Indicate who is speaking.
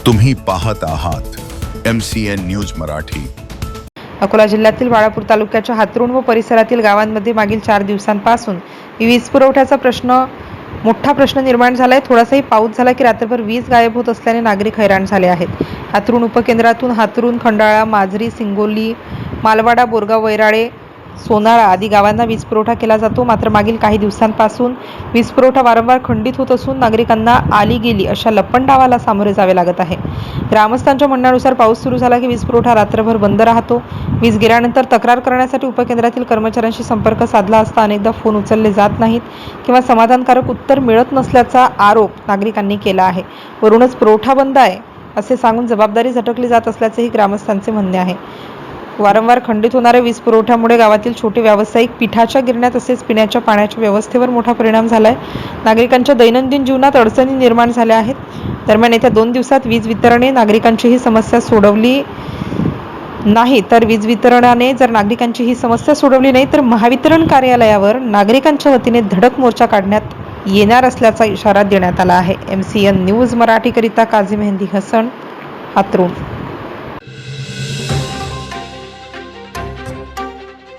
Speaker 1: तुम्ही पाहत आहात MCN न्यूज मराठी।
Speaker 2: अकोला जिल्ह्यातील बाळापूर तालुक्याच्या हातरुण व परिसरातील गावांमध्ये मागील 4 दिवसांपासून वीज पुरवठ्याचा मोठा प्रश्न निर्माण झालाय। थोडासाही पाऊस झाला की रात्रभर वीज गायब होत असल्याने नागरिक हैराण झाले आहेत। हातरुण उपकेंद्रातून हातरुण, खंडाळा, माजरी, सिंगोली, मालवाडा, बोरगाव, वैराळे, सोनाळा आदी गावांना वीज पुरवठा केला जातो। मात्र मागील काही दिवसांपासून वीज पुरवठा वारंवार खंडित होत असून नागरिकांना आली गेली अशा लपंडावाला सामोरे जावे लागत आहे। ग्रामस्थांच्या म्हणण्यानुसार पाऊस सुरू झाला की वीज पुरवठा रात्रभर बंद राहतो। वीज गेल्यानंतर तक्रार करण्यासाठी उपकेंद्रातील कर्मचाऱ्यांशी संपर्क साधला असता अनेकदा फोन उचलले जात नाहीत किंवा समाधानकारक उत्तर मिळत नसल्याचा आरोप नागरिकांनी केला आहे। वरूनच पुरवठा बंद आहे असे सांगून जबाबदारी झटकली जात असल्याचेही ग्रामस्थांचे म्हणणे आहे। वारंवार खंडित होणाऱ्या वीज पुरवठ्यामुळे गावातील छोटे व्यावसायिक, पिठाच्या गिरण्या तसेच पिण्याच्या पाण्याच्या व्यवस्थेवर मोठा परिणाम झालाय। नागरिकांच्या दैनंदिन जीवनात अडचणी निर्माण झाल्या आहेत। दरम्यान येत्या 2 दिवसात वीज वितरणाने नागरिकांची ही समस्या सोडवली नाही तर नागरिकांची ही समस्या सोडवली नाही तर महावितरण कार्यालयावर नागरिकांच्या वतीने धडक मोर्चा काढण्यात येणार असल्याचा इशारा देण्यात आला आहे। MCN न्यूज मराठी करिता काझी मेहंदी हसन, हातरुण।